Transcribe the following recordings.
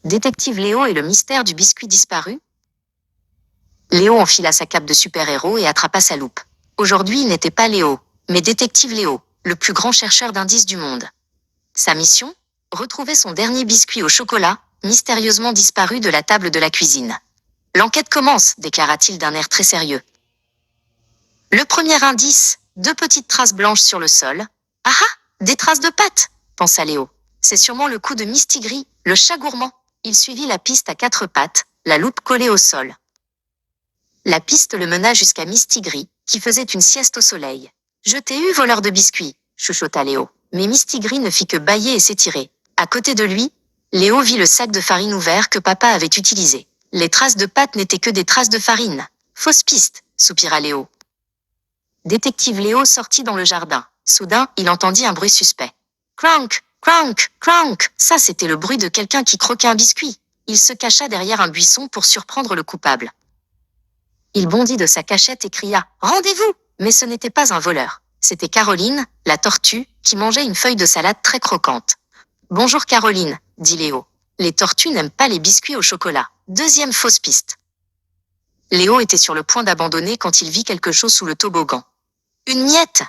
Détective Léo et le mystère du biscuit disparu. Léo enfila sa cape de super-héros et attrapa sa loupe. Aujourd'hui, il n'était pas Léo, mais Détective Léo, le plus grand chercheur d'indices du monde. Sa mission? Retrouver son dernier biscuit au chocolat, mystérieusement disparu de la table de la cuisine. L'enquête commence, déclara-t-il d'un air très sérieux. Le premier indice, 2 petites traces blanches sur le sol. Ah ah, des traces de pattes, pensa Léo. C'est sûrement le coup de Mistigris, le chat gourmand. Il suivit la piste à 4 pattes, la loupe collée au sol. La piste le mena jusqu'à Mistigris, qui faisait une sieste au soleil. Je t'ai eu, voleur de biscuits, chuchota Léo. Mais Mistigris ne fit que bâiller et s'étirer. À côté de lui, Léo vit le sac de farine ouvert que papa avait utilisé. Les traces de pattes n'étaient que des traces de farine. Fausse piste, soupira Léo. Détective Léo sortit dans le jardin. Soudain, il entendit un bruit suspect. Crank, crank, crank. Ça, c'était le bruit de quelqu'un qui croquait un biscuit. Il se cacha derrière un buisson pour surprendre le coupable. Il bondit de sa cachette et cria « Rendez-vous !» Mais ce n'était pas un voleur. C'était Caroline, la tortue, qui mangeait une feuille de salade très croquante. « Bonjour Caroline, » dit Léo. Les tortues n'aiment pas les biscuits au chocolat. Deuxième fausse piste. Léo était sur le point d'abandonner quand il vit quelque chose sous le toboggan. Une miette!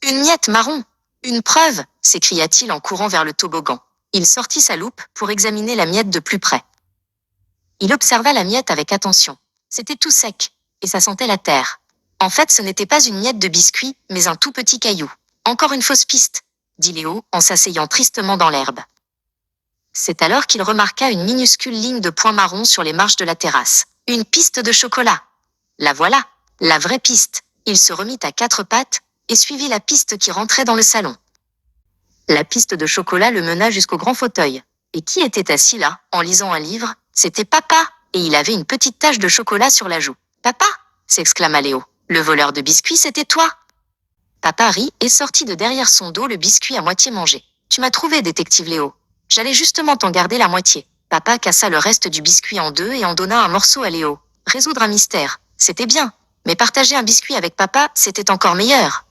Une miette marron! Une preuve! S'écria-t-il en courant vers le toboggan. Il sortit sa loupe pour examiner la miette de plus près. Il observa la miette avec attention. C'était tout sec, et ça sentait la terre. En fait, ce n'était pas une miette de biscuit, mais un tout petit caillou. Encore une fausse piste, dit Léo en s'asseyant tristement dans l'herbe. C'est alors qu'il remarqua une minuscule ligne de points marrons sur les marches de la terrasse. Une piste de chocolat. La voilà, la vraie piste. Il se remit à 4 pattes et suivit la piste qui rentrait dans le salon. La piste de chocolat le mena jusqu'au grand fauteuil. Et qui était assis là, en lisant un livre? C'était papa, et il avait une petite tache de chocolat sur la joue. « Papa !» s'exclama Léo. « Le voleur de biscuits, c'était toi !» Papa rit et sortit de derrière son dos le biscuit à moitié mangé. « Tu m'as trouvé, détective Léo. J'allais justement t'en garder la moitié. » Papa cassa le reste du biscuit en 2 et en donna un morceau à Léo. Résoudre un mystère, c'était bien. Mais partager un biscuit avec papa, c'était encore meilleur.